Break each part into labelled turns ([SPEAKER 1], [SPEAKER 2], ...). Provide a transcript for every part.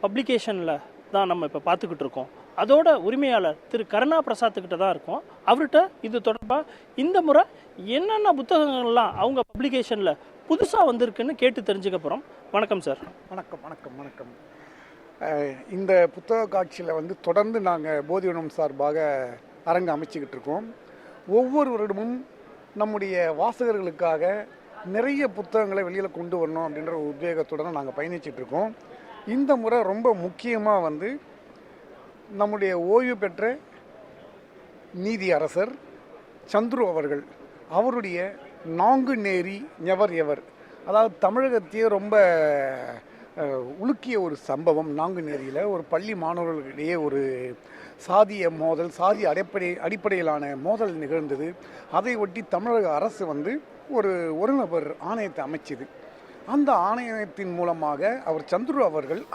[SPEAKER 1] பப்ளிகேஷனில் தான் நம்ம இப்போ பார்த்துக்கிட்டு இருக்கோம். அதோட உரிமையாளர் திரு கருணா பிரசாத்துக்கிட்ட தான் இருக்கோம். அவர்கிட்ட இது தொடர்பாக இந்த முறை என்னென்ன புத்தகங்கள்லாம் அவங்க பப்ளிகேஷனில் புதுசாக வந்திருக்குன்னு கேட்டு தெரிஞ்சுக்க போகிறோம். வணக்கம் சார்.
[SPEAKER 2] வணக்கம் வணக்கம் வணக்கம். இந்த புத்தக காட்சியில் வந்து தொடர்ந்து நாங்கள் போதிவனம் சார்பாக அரங்கு அமைச்சிக்கிட்டு இருக்கோம். ஒவ்வொரு வருடமும் நம்முடைய வாசகர்களுக்காக நிறைய புத்தகங்களை வெளியில் கொண்டு வரணும் அப்படின்ற ஒரு உத்வேகத்துடன் நாங்கள் பயணிச்சுட்டு இருக்கோம். இந்த முறை ரொம்ப முக்கியமாக வந்து நம்முடைய ஓய்வு பெற்ற நீதி அரசர் சந்துரு அவருடைய நாங்குநேரி நெவர் எவர், அதாவது தமிழகத்தையே ரொம்ப உலுக்கிய ஒரு சம்பவம். நாங்குநேரியில் ஒரு பள்ளி மாணவர்களிடையே ஒரு சாதிய மோதல், சாதி அடிப்படையிலான மோதல் நிகழ்ந்தது. அதை ஒட்டி தமிழக அரசு வந்து ஒரு நபர் ஆணையத்தை அமைச்சது. அந்த ஆணையத்தின் மூலமாக அவர் சந்துரு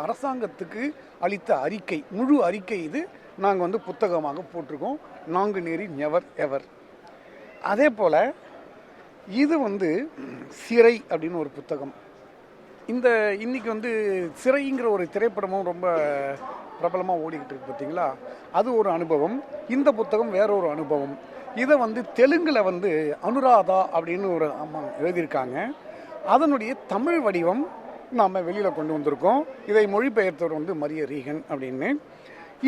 [SPEAKER 2] அரசாங்கத்துக்கு அளித்த அறிக்கை, முழு அறிக்கை இது நாங்கள் வந்து புத்தகமாக போட்டிருக்கோம். Nanguneri never ever. அதே போல் இது வந்து சிறை அப்படின்னு ஒரு புத்தகம். இன்னைக்கு வந்து சிறைங்கிற ஒரு திரைப்படமும் ரொம்ப பிரபலமாக ஓடிக்கிட்டு இருக்கு பார்த்தீங்களா, அது ஒரு அனுபவம். இந்த புத்தகம் வேற ஒரு அனுபவம். இதை வந்து தெலுங்கில் வந்து அனுராதா அப்படின்னு ஒரு அம்மா எழுதியிருக்காங்க. அதனுடைய தமிழ் வடிவம் நாம் வெளியில் கொண்டு வந்திருக்கோம். இதை மொழிபெயர்த்தவர் வந்து மரிய ரீகன் அப்படின்னு.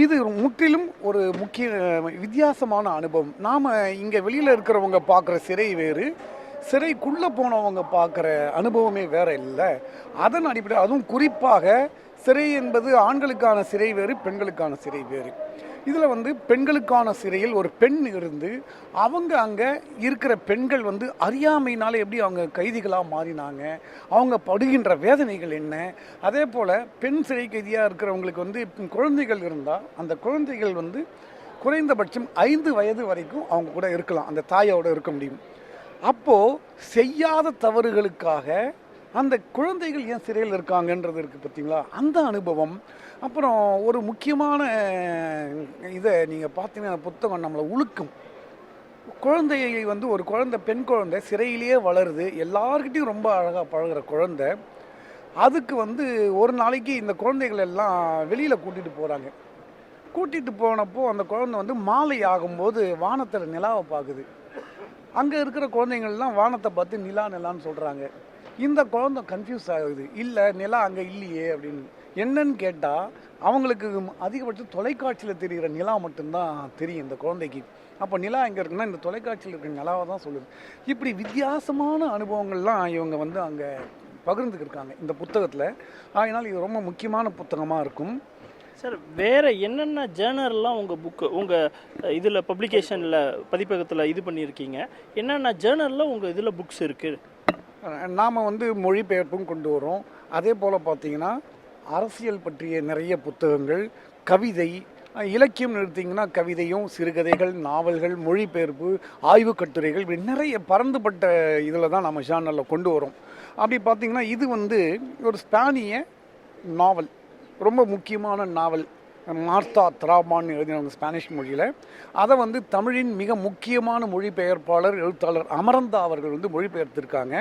[SPEAKER 2] இது முற்றிலும் ஒரு வித்தியாசமான அனுபவம். நாம் இங்கே வெளியில் இருக்கிறவங்க பார்க்குற சிறை வேறு, சிறைக்குள்ளே போனவங்க பார்க்குற அனுபவமே வேற இல்லை. அதன் அடிப்படையில் அதுவும் குறிப்பாக சிறை என்பது ஆண்களுக்கான சிறை வேறு, பெண்களுக்கான சிறை வேறு. இதில் வந்து பெண்களுக்கான சிறையில் ஒரு பெண் இருந்து அவங்க அங்கே இருக்கிற பெண்கள் வந்து அறியாமையினால எப்படி அவங்க கைதிகளாக மாறினாங்க, அவங்க படுகின்ற வேதனைகள் என்ன. அதே போல் பெண் சிறை கைதியாக இருக்கிறவங்களுக்கு வந்து குழந்தைகள் இருந்தால் அந்த குழந்தைகள் வந்து குறைந்தபட்சம் 5 வயது வரைக்கும் அவங்க கூட இருக்கலாம், அந்த தாயோடு இருக்க முடியும். அப்போது செய்யாத தவறுகளுக்காக அந்த குழந்தைகள் ஏன் சிறையில் இருக்காங்கன்றது இருக்குது பார்த்தீங்களா, அந்த அனுபவம். அப்புறம் ஒரு முக்கியமான இதை நீங்கள் பார்த்தீங்கன்னா புத்தகம் நம்மளை உழுக்கும். குழந்தையை வந்து ஒரு பெண் குழந்தை சிறையிலேயே வளருது, எல்லார்கிட்டையும் ரொம்ப அழகாக பழகிற குழந்தை. அதுக்கு வந்து ஒரு நாளைக்கு இந்த குழந்தைகள் எல்லாம் வெளியில் கூட்டிகிட்டு போகிறாங்க. கூட்டிகிட்டு போனப்போ அந்த குழந்தை வந்து மாலை ஆகும்போது வானத்தில் நிலாவை பார்க்குது. அங்கே இருக்கிற குழந்தைங்கள்லாம் வானத்தை பார்த்து நிலான்னு சொல்கிறாங்க. இந்த குழந்தை கன்ஃபியூஸ் ஆகுது, இல்லை நிலா அங்கே இல்லையே அப்படின்னு. என்னன்னு கேட்டால் அவங்களுக்கு அதிகபட்சம் தொலைக்காட்சியில் தெரிகிற நிலா மட்டும்தான் தெரியும் இந்த குழந்தைக்கு. அப்போ நிலா எங்கே இருக்குன்னா இந்த தொலைக்காட்சியில் இருக்கிற நிலாவை தான் சொல்லுது. இப்படி வித்தியாசமான அனுபவங்கள்லாம் இவங்க வந்து அங்கே பகிர்ந்துக்கிருக்காங்க இந்த புத்தகத்தில். அதனால் இது ரொம்ப முக்கியமான புத்தகமாக இருக்கும்.
[SPEAKER 1] சார், வேறு என்னென்ன ஜேர்னல்லாம் உங்கள் இதில் பப்ளிகேஷனில் பதிப்பகத்தில் இது பண்ணியிருக்கீங்க? என்னென்ன ஜேர்னலில் உங்கள் இதில் புக்ஸ் இருக்குது?
[SPEAKER 2] நாம் வந்து மொழிபெயர்ப்பும் கொண்டு வரோம். அதே போல் பார்த்திங்கன்னா அரசியல் பற்றிய நிறைய புத்தகங்கள், கவிதை, இலக்கியம் எடுத்திங்கன்னா கவிதையும், சிறுகதைகள், நாவல்கள், மொழிபெயர்ப்பு, ஆய்வு கட்டுரைகள், இப்படி நிறைய பரந்துபட்ட இதில் தான் நம்ம ஜேர்னலில் கொண்டு வரோம். அப்படி பார்த்திங்கன்னா இது வந்து ஒரு ஸ்பானிய நாவல், ரொம்ப முக்கியமான நாவல். மார்த்தா திராபான்னு எழுதினவங்க ஸ்பானிஷ் மொழியில். அதை வந்து தமிழின் மிக முக்கியமான மொழிபெயர்ப்பாளர் எழுத்தாளர் அமரந்தா வந்து மொழிபெயர்த்திருக்காங்க.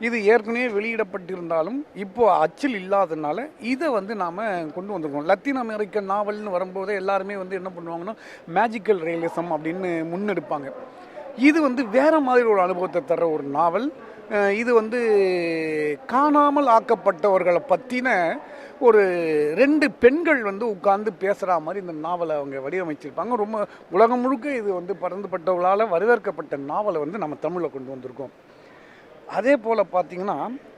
[SPEAKER 2] இது ஏற்கனவே வெளியிடப்பட்டிருந்தாலும் இப்போது அச்சில் இல்லாததுனால இதை வந்து நாம் கொண்டு வந்திருக்கோம். லத்தீன் அமெரிக்க நாவல்னு வரும்போதே எல்லாருமே வந்து என்ன பண்ணுவாங்கன்னா மேஜிக்கல் ரியலிசம் அப்படின்னு முன்னெடுப்பாங்க. இது வந்து வேறு மாதிரி ஒரு அனுபவத்தை தர்ற ஒரு நாவல். இது வந்து காணாமல் ஆக்கப்பட்டவர்களை பற்றின ஒரு 2 பெண்கள் வந்து உட்கார்ந்து பேசுகிற மாதிரி இந்த நாவலை அவங்க வடிவமைச்சிருப்பாங்க. ரொம்ப உலகம் முழுக்க இது வந்து பறந்துபட்டவர்களால் வரவேற்கப்பட்ட நாவலை வந்து நம்ம தமிழில் கொண்டு வந்திருக்கோம். அதே போல் பார்த்திங்கன்னா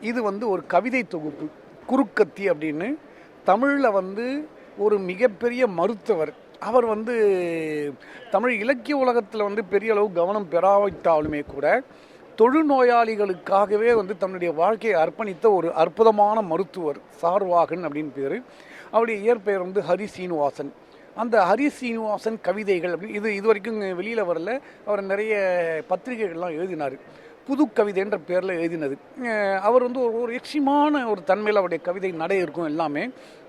[SPEAKER 2] இது வந்து ஒரு கவிதை தொகுப்பு, குறுக்கத்தி அப்படின்னு. தமிழில் வந்து ஒரு மிகப்பெரிய மருத்துவர். அவர் வந்து தமிழ் இலக்கிய உலகத்தில் வந்து பெரிய அளவு கவனம் பெறாவிட்டாலுமே கூட தொழுநோயாளிகளுக்காகவே வந்து தன்னுடைய வாழ்க்கையை அர்ப்பணித்த ஒரு அற்புதமான மருத்துவர், சார்வாகன் அப்படின்னு பேர். அவருடைய இயற்பெயர் வந்து ஹரி சீனிவாசன். அந்த ஹரி சீனிவாசன் கவிதைகள் அப்படின்னு இது வரைக்கும் வெளியில் வரல. அவர் நிறைய பத்திரிகைகள்லாம் எழுதினார். புது கவிதைன்ற பேரில் எழுதினது. அவர் வந்து ஒரு எக்ஸ்ட்ரீமான ஒரு தன்மையில் அவருடைய கவிதை நடை இருக்கும் எல்லாமே.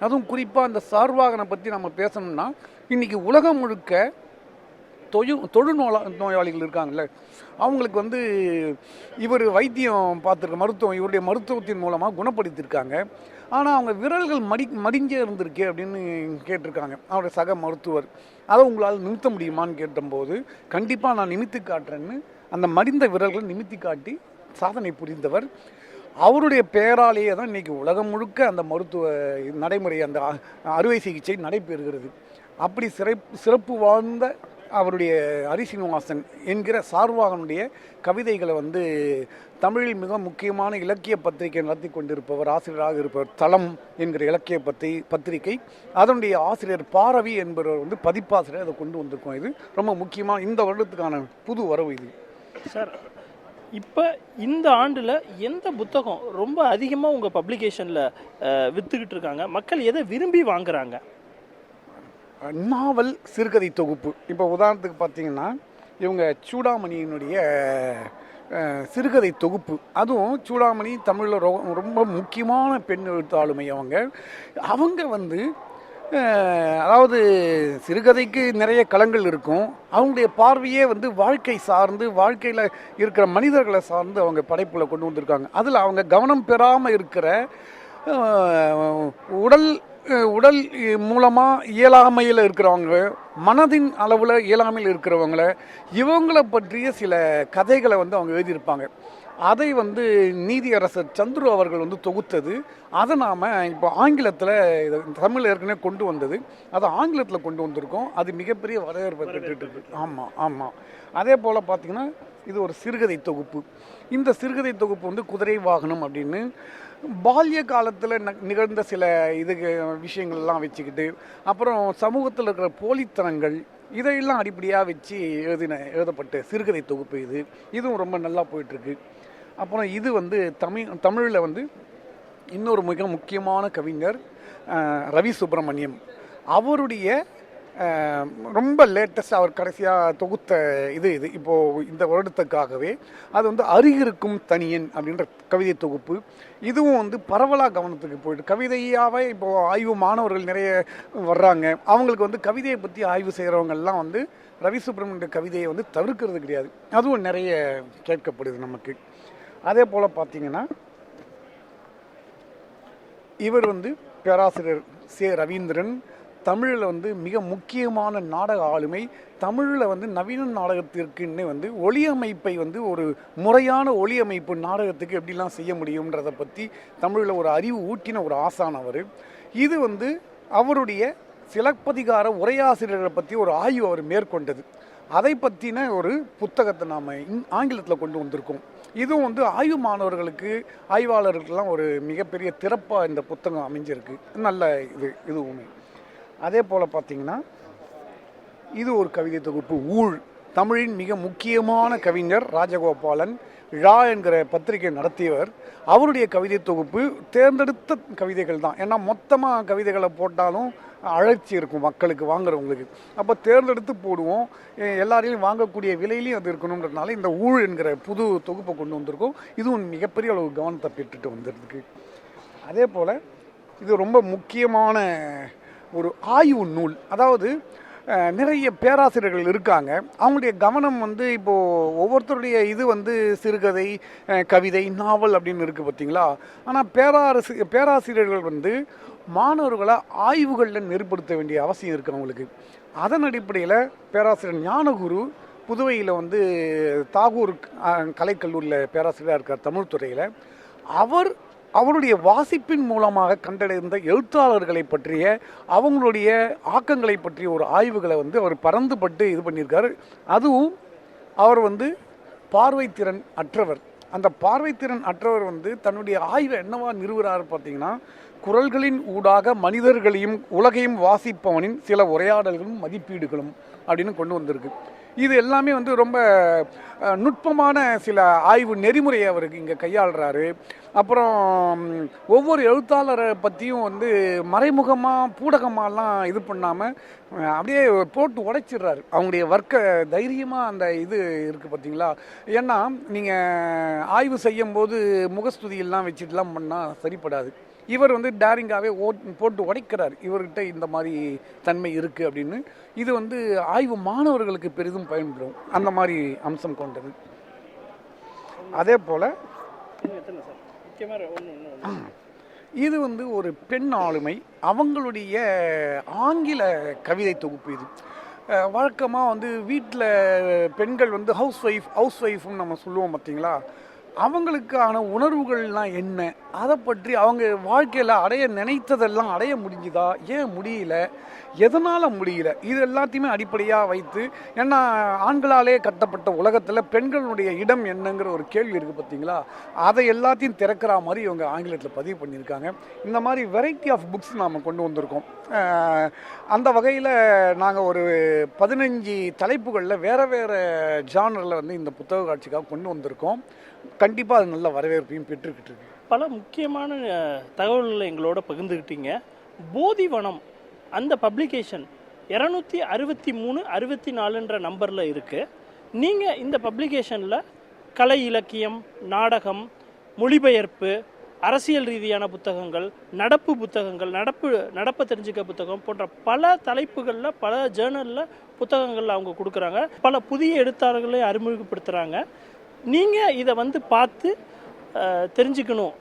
[SPEAKER 2] அதுவும் குறிப்பாக அந்த சார்வாகனை பற்றி நம்ம பேசணும்னா இன்றைக்கி உலகம் முழுக்க தொழுநோயாளிகள் இருக்காங்கல்ல, அவங்களுக்கு வந்து இவர் வைத்தியம் பார்த்துருக்க மருத்துவம், இவருடைய மருத்துவத்தின் மூலமாக குணப்படுத்தியிருக்காங்க. ஆனால் அவங்க விரல்கள் மடிஞ்சே இருந்திருக்கே அப்படின்னு கேட்டிருக்காங்க அவருடைய சக மருத்துவர். அதை உங்களால் நிமித்த முடியுமான்னு கேட்டபோது கண்டிப்பாக நான் நிமித்தி காட்டுறேன்னு அந்த மடிந்த விரல்கள் நிமித்தி காட்டி சாதனை புரிந்தவர். அவருடைய பெயராலேயே தான் இன்றைக்கி உலகம் முழுக்க அந்த மருத்துவ நடைமுறை, அந்த அறுவை சிகிச்சை நடைபெறுகிறது. அப்படி சிறப்பு வாழ்ந்த அவருடைய ஹரிசீனிவாசன் என்கிற சார்வாகனுடைய கவிதைகளை வந்து தமிழில் மிக முக்கியமான இலக்கிய பத்திரிகை நடத்தி கொண்டிருப்பவர், ஆசிரியராக இருப்பவர் தளம் என்கிற இலக்கிய பத்திரிகை. அதனுடைய ஆசிரியர் பாரவி என்பவர் வந்து பதிப்பாசிரியர் அதை கொண்டு வந்திருக்கோம். இது ரொம்ப முக்கியமாக இந்த வருடத்துக்கான புது வரவு இது.
[SPEAKER 1] சார், இப்போ இந்த ஆண்டில் எந்த புத்தகம் ரொம்ப அதிகமாக உங்கள் பப்ளிகேஷனில் விற்றுக்கிட்டு இருக்காங்க? மக்கள் எதை விரும்பி வாங்குறாங்க?
[SPEAKER 2] நாவல், சிறுகதை தொகுப்பு. இப்போ உதாரணத்துக்கு பார்த்தீங்கன்னா இவங்க சூடாமணியினுடைய சிறுகதை தொகுப்பு, அதுவும் சூடாமணி தமிழில் ரொம்ப முக்கியமான பெண் எழுத்தாளுமை. அவங்க வந்து அதாவது சிறுகதைக்கு நிறைய களங்கள் இருக்கும். அவங்களுடைய பார்வையே வந்து வாழ்க்கை சார்ந்து, வாழ்க்கையில் இருக்கிற மனிதர்களை சார்ந்து அவங்க படைப்பில் கொண்டு வந்திருக்காங்க. அதில் அவங்க கவனம் பெறாமல் இருக்கிற உடல் மூலமாக இயலாமையில் இருக்கிறவங்க, மனதின் அளவில் இயலாமையில் இருக்கிறவங்கள, இவங்களை பற்றிய சில கதைகளை வந்து அவங்க எழுதியிருப்பாங்க. அதை வந்து நீதியரசர் சந்துரு அவர்கள் வந்து தொகுத்தது. அதை நாம் இப்போ ஆங்கிலத்தில், தமிழ் ஏற்கனவே கொண்டு வந்தது, அதை ஆங்கிலத்தில் கொண்டு வந்திருக்கோம். அது மிகப்பெரிய வரவேற்பை பெற்றுட்டு. ஆமாம். அதே போல் பார்த்திங்கன்னா இது ஒரு சிறுகதை தொகுப்பு. இந்த சிறுகதை தொகுப்பு வந்து குதிரை வாகனம் அப்படின்னு பால்ய காலத்தில் நிகழ்ந்த சில விஷயங்கள்லாம் வச்சுக்கிட்டு, அப்புறம் சமூகத்தில் இருக்கிற போலித்தனங்கள், இதையெல்லாம் அடிப்படையாக வச்சு எழுதப்பட்ட சிறுகதை தொகுப்பு இது. இதுவும் ரொம்ப நல்லா போயிட்டுருக்கு. அப்புறம் இது வந்து தமிழில் வந்து இன்னொரு மிக முக்கியமான கவிஞர் ரவி சுப்பிரமணியம். அவருடைய ரொம்ப லேட்டஸ்ட் அவர் கடைசியாக தொகுத்த இது இப்போது இந்த வருடத்துக்காகவே அது வந்து அருகிருக்கும் தனியன் அப்படின்ற கவிதை தொகுப்பு. இதுவும் வந்து பரவலாக கவனத்துக்கு போயிட்டு, கவிதையாகவே இப்போது ஆய்வு மாணவர்கள் நிறைய வர்றாங்க. அவங்களுக்கு வந்து கவிதையை பற்றி ஆய்வு செய்கிறவங்கெல்லாம் வந்து ரவி சுப்பிரமணிய கவிதையை வந்து தவிர்க்கிறது கிடையாது. அதுவும் நிறைய கேட்கப்படுது நமக்கு. அதே போல் பார்த்திங்கன்னா இவர் வந்து பேராசிரியர் சே ரவீந்திரன். தமிழில் வந்து மிக முக்கியமான நாடக ஆளுமை. தமிழில் வந்து நவீன நாடகத்திற்குன்னு வந்து ஒளியமைப்பை வந்து ஒரு முறையான ஒளியமைப்பு நாடகத்துக்கு எப்படிலாம் செய்ய முடியுன்றதை பற்றி தமிழில் ஒரு அறிவு ஊட்டின ஒரு ஆசானவர். இது வந்து அவருடைய சிலப்பதிகார உரையாசிரியர்களை பற்றி ஒரு ஆய்வு அவர் மேற்கொண்டது. அதை பற்றின ஒரு புத்தகத்தை நாம் ஆங்கிலத்தில் கொண்டு வந்திருக்கோம். இதுவும் வந்து ஆய்வு மாணவர்களுக்கு, ஆய்வாளர்களுக்கெல்லாம் ஒரு மிகப்பெரிய திறப்பாக இந்த புத்தகம் அமைஞ்சிருக்கு. நல்ல இதுவுமே. அதே போல் பார்த்திங்கன்னா இது ஒரு கவிதை தொகுப்பு, ஊழ். தமிழின் மிக முக்கியமான கவிஞர் ராஜகோபாலன் ழா என்கிற பத்திரிகை நடத்தியவர். அவருடைய கவிதை தொகுப்பு தேர்ந்தெடுத்த கவிதைகள் தான். ஏன்னா மொத்தமாக கவிதைகளை போட்டாலும் அழற்சி இருக்கும் மக்களுக்கு, வாங்குறவங்களுக்கு. அப்போ தேர்ந்தெடுத்து போடுவோம், எல்லாரையும் வாங்கக்கூடிய விலையிலையும் அது இருக்கணுன்றதுனால இந்த ஊழ் என்கிற புது தொகுப்பை கொண்டு வந்திருக்கோம். இதுவும் மிகப்பெரிய அளவு கவனத்தை பெற்றுட்டு வந்துருக்கு. அதே போல் இது ரொம்ப முக்கியமான ஒரு ஆய்வு நூல். அதாவது நிறைய பேராசிரியர்கள் இருக்காங்க. அவங்களுடைய கவனம் வந்து இப்போது ஒவ்வொருத்தருடைய இது வந்து சிறுகதை, கவிதை, நாவல் அப்படின்னு இருக்குது பார்த்தீங்களா. ஆனால் பேராசிரியர்கள் வந்து மாணவர்களை ஆய்வுகளில் நெருப்படுத்த வேண்டிய அவசியம் இருக்குது அவங்களுக்கு. அதன் அடிப்படையில் பேராசிரியர் ஞானகுரு புதுவையில் வந்து தாகூர் கலைக்கல்லூரியில் பேராசிரியராக இருக்கார் தமிழ் துறையில். அவருடைய வாசிப்பின் மூலமாக கண்டடைந்த எழுத்தாளர்களை பற்றிய, அவங்களுடைய ஆக்கங்களை பற்றிய ஒரு ஆய்வுகளை வந்து அவர் பறந்துபட்டு இது பண்ணியிருக்காரு. அதுவும் அவர் வந்து பார்வைத்திறன் அற்றவர். அந்த பார்வைத்திறன் அற்றவர் வந்து தன்னுடைய ஆய்வை என்னவா நிறுவுறாரு பார்த்தீங்கன்னா, குரல்களின் ஊடாக மனிதர்களையும் உலகையும் வாசிப்பவனின் சில உரையாடல்களும் மதிப்பீடுகளும் அப்படின்னு கொண்டு வந்திருக்கு. இது எல்லாமே வந்து ரொம்ப நுட்பமான சில ஆய்வு நெறிமுறையை அவருக்கு இங்கே கையாளுறாரு. அப்புறம் ஒவ்வொரு எழுத்தாளரை பற்றியும் வந்து மறைமுகமாக பூடகமாலாம் இது பண்ணாமல் அப்படியே போட்டு உடைச்சிடுறாரு. அவங்களுடைய வர்க்க தைரியமாக அந்த இது இருக்குது பார்த்தீங்களா. ஏன்னா நீங்கள் ஆய்வு செய்யும்போது முகஸ்துதியெல்லாம் வச்சுட்டுலாம் பண்ணால் சரிப்படாது. இவர் வந்து டேரிங்காகவே போட்டு உடைக்கிறார், இவர்கிட்ட இந்த மாதிரி தன்மை இருக்குது அப்படின்னு. இது வந்து ஆய்வு மாணவர்களுக்கு பெரிதும் பயன்படும், அந்த மாதிரி அம்சம் கொண்டது. அதே போல் இது வந்து ஒரு பெண் ஆளுமை, அவங்களுடைய ஆங்கில கவிதை தொகுப்பு இது. வழக்கமாக வந்து வீட்டில் பெண்கள் வந்து ஹவுஸ் ஒய்ஃப்னு நம்ம சொல்லுவோம் பார்த்தீங்களா, அவங்களுக்கான உணர்வுகள்லாம் என்ன, அதை பற்றி அவங்க வாழ்க்கையில் அடைய நினைத்ததெல்லாம் அடைய முடிஞ்சுதா, ஏன் முடியல, எதனால் முடியல, இது எல்லாத்தையுமே அடிப்படையாக வைத்து, ஏன்னா ஆண்களாலே கட்டப்பட்ட உலகத்தில் பெண்களுடைய இடம் என்னங்கிற ஒரு கேள்வி இருக்குது பார்த்தீங்களா, அதை எல்லாத்தையும் திறக்கிற மாதிரி இவங்க ஆங்கிலத்தில் பதிவு பண்ணியிருக்காங்க. இந்த மாதிரி வெரைட்டி ஆஃப் புக்ஸ் நாம் கொண்டு வந்திருக்கோம். அந்த வகையில் நாங்கள் ஒரு 15 தலைப்புகளில் வேறு வேறு ஜானரில் வந்து இந்த புத்தக காட்சிக்காக கொண்டு வந்திருக்கோம். கண்டிப்பாக அது நல்ல வரவேற்பையும் பெற்றுக்கிட்டு இருக்கு.
[SPEAKER 1] பல முக்கியமான தகவல்களை எங்களோட பகிர்ந்துக்கிட்டீங்க. போதிவனம் அந்த பப்ளிகேஷன் 263 64ன்ற நம்பரில் இருக்குது. நீங்கள் இந்த பப்ளிகேஷனில் கலை இலக்கியம், நாடகம், மொழிபெயர்ப்பு, அரசியல் ரீதியான புத்தகங்கள், நடப்பு புத்தகங்கள், நடப்பை தெரிஞ்சுக்க புத்தகம் போன்ற பல தலைப்புகளில் பல ஜேர்னலில் புத்தகங்கள் அவங்க கொடுக்குறாங்க. பல புதிய எழுத்தாளர்களை அறிமுகப்படுத்துகிறாங்க. நீங்கள் இதை வந்து பார்த்து தெரிஞ்சுக்கணும்